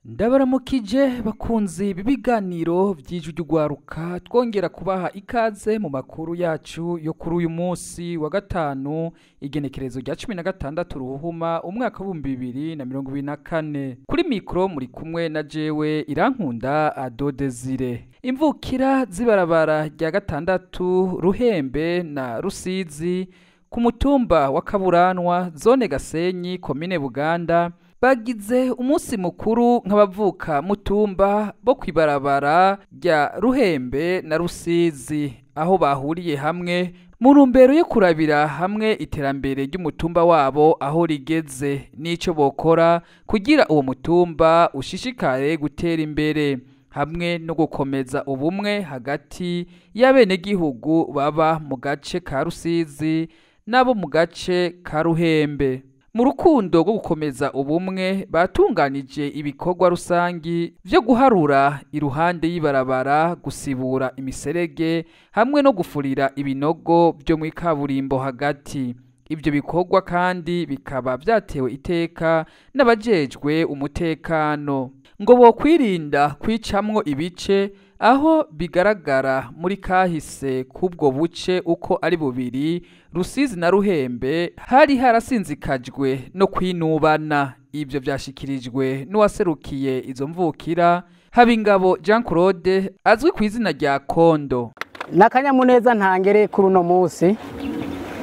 Ndabaramukije bakunzi b'ibiganiro vy'ijwi ry'ugwaruka twongera kubaha ikaze mu makuru yacu yo kuri uyu munsi wa gatanu igenekerezo rya 16 ruhuma umwaka wa 2024 kuri mikro muri kumwe na jewe Irankunda Ado Desire. Imvukira z'ibarabara rya gatandatu Ruhembe na Rusizi ku mutumba wa Kaburanwa zone Gasenyi komine Buganda bagize umunsi mukuru nk'abavuka mutumba bo kwibarabara rya Ruhembe na Rusizi aho bahuriye hamwe mu ntumbero yo kurabira hamwe iterambere ry'umutumba wabo aho rigeze n'ico bokora kugira uwo mutumba ushishikare gutera imbere hamwe no gukomeza ubumwe hagati y'abenegihugu baba mu gace ka Rusizi nabo mu gace ka Ruhembe. Mu rukundo rwo gukomeza ubumwe batunganije ibikorwa rusangi vyo guharura iruhande y'ibarabara, gusibura imiserege hamwe no gufurira ibinogo byo mu kaburimbo hagati. Ivyo bikorwa kandi bikaba vyatewe iteka n'abajejwe umutekano ngo bokwirinda kwicamwo ibice aho bigaragara muri kahise kubwo buce uko ari bubiri Rusizi na Ruhembe hari harasinzikajwe no kwinubana. Ivyo vyashikirijwe n'uwaserukiye izo mvukira Habingabo Jean Claude azwi ku izina rya Kondo. Nakanyamuneza ntangere kuri uno munsi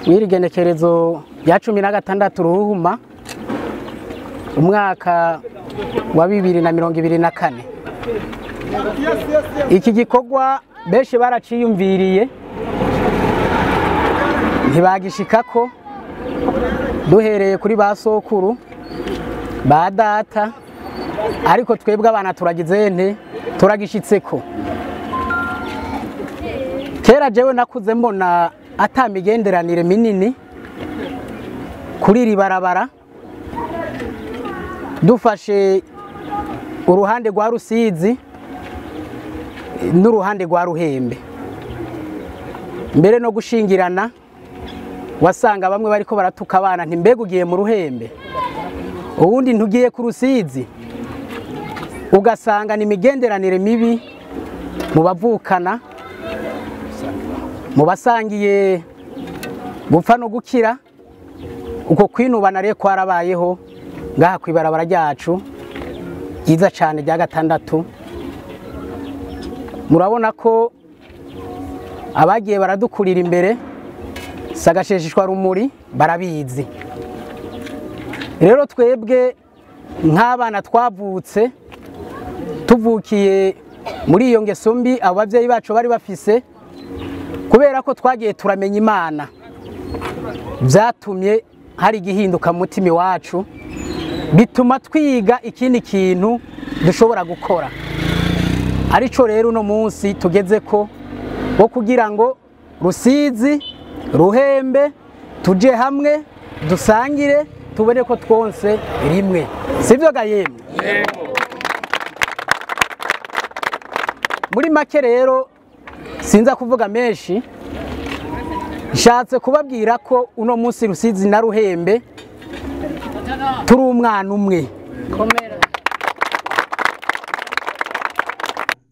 w'irigenekerezo rya 16 ruhuma umwaka wa 2024. Iki gikorwa benshi baraciyumviriye ntibagishikako duhereye kuri basokuru ba data, ariko twebwe abana turagize nte turagishitseko. Kera jewe nakuze mbona atamigenderanire minini kuri iri barabara, dufashe uruhande rwa Rusizi n'uruhande rwa Ruhembe. Mbere no gushingirana wasanga bamwe bariko baratuka abana nti mbega ugiye mu Ruhembe ubundi ntugiye ku Rusizi, ugasanga ni imigenderanire mibi mu bavukana, mu basangiye gupfa no gukira. Uko kwinubana rero kwarabayeho ngaha kwibarabara ryacu ryiza cyane rya gatandatu. Murabona ko abagiye baradukurira imbere sagasheshishwa rumuri barabizi. Rero twebwe nk'abana twavutse tuvukiye muri iyo ngeso mbi abo bavyeyi bacu bari bafise, kubera ko twagiye turamenya Imana vyatumye hari gihinduka mu mutima wacu, bituma twiga ikindi kintu dushobora gukora. Arico rero uno munsi tugeze ko wo kugira ngo Rusizi Ruhembe tuje hamwe dusangire tubone ko twonse rimwe, sivyo gayemwe? Muri make rero sinza kuvuga menshi, nshatse kubabwira ko uno munsi Rusizi na Ruhembe turi umwana umwe.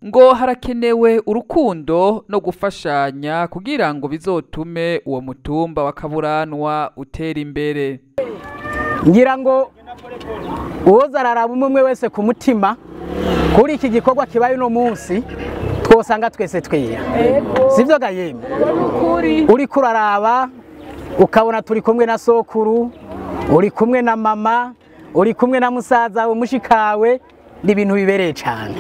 Ngo harakenewe urukundo no gufashanya kugira ngo bizotume uwo mutumba wa Kaburanwa utera imbere. Ngira ngo uwoza araraba umwe wese ku mutima kuri iki gikorwa kibaye uno munsi twosanga twese twira, sivyo gayemwe? Uri kuraraba ukabona turi kumwe na sokuru, uri kumwe na mama, uri kumwe na musaza we mushikawe, ni ibintu bibereye cyane.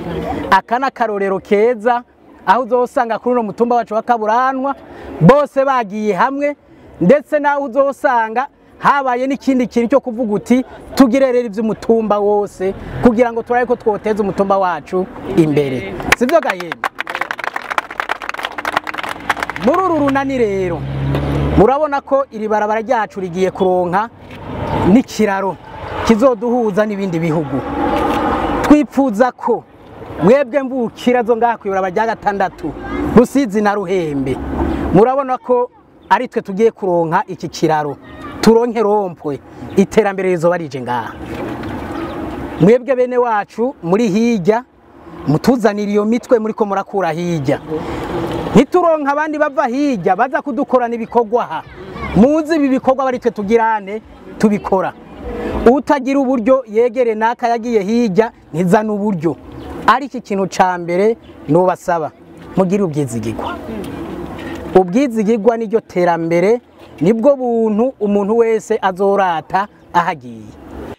Akana karorero keza aho uzosanga kuri uno mutumba wacu wa Kaburanwa bose bagiye hamwe, ndetse naho uzosanga habaye n'ikindi kintu cyo kuvuga uti tugirerera ivy'umutumba wose kugira ngo turabe ko twoteza umutumba wacu imbere, sivyo gayemwe? Muri uru runani rero murabona ko iri barabara ryacu rigiye kuronka n'ikiraro kizoduhuza n'ibindi bihugu. Twipfuza ko mwebwe mvukira zo ngaha kwibarabara rya gatandatu Rusizi na Ruhembe murabona ko ari twe tugiye kuronka iki kiraro, turonke rompwe iterambere rizoba rije ngaha. mwebwe bene wacu muri hirya mutuzanira iyo mitwe muriko murakura hirya, ntituronka abandi bava hirya baza kudukorana ibikorwa aha, muzi ibi bikorwa bari twe tugirane tubikora, utagira uburyo yegere naka yagiye hirya ntizana uburyo. Ari iki kintu ca mbere nobasaba mugire ubwizigirwa. Ubwizigirwa niryo terambere, nibwo buntu umuntu wese azorata ahagiye.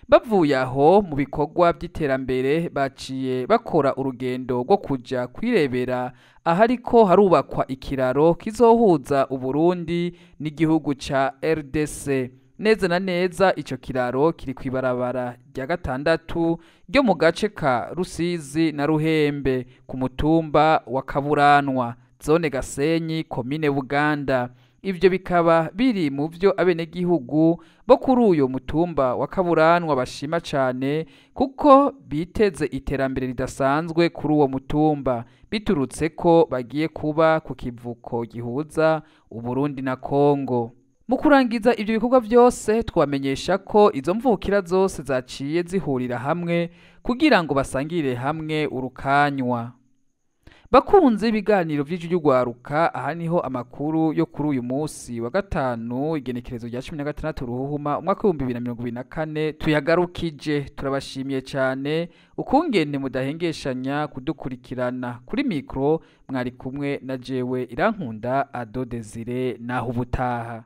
Bavuye aho mu bikorwa by'iterambere baciye bakora urugendo rwo kuja kwirebera ahariko harubakwa ikiraro kizohuza Uburundi n'igihugu ca RDC. Neza na neza ico kiraro kiri kwibarabara rya gatandatu ryo mu gace ka Rusizi na Ruhembe ku mutumba wa Kaburanwa, zone Gasenyi, komine Buganda. Ivyo bikaba biri mu vyo abenegihugu bo kuri uyo mutumba wa Kaburanwa bashima cane, kuko biteze iterambere ridasanzwe kuri uwo mutumba biturutse ko bagiye kuba ku kivuko gihuza Uburundi na Kongo. Mu kurangiza ivyo bikorwa vyose twamenyesha ko izo mvukira zose zaciye zihurira hamwe kugira ngo basangire hamwe urukanywa. Bakunze ibiganiro vy'ijwi ry'ugwaruka, aha niho amakuru yo kuri uyu musi wa gatanu igenekerezo rya 16 Ruhuhuma umwaka wa 2024 tuyagarukije. Turabashimiye cyane ukungene mudahengeshanya kudukurikirana. Kuri mikro mwari kumwe na jewe Irankunda Ado Desire, naho ubutaha.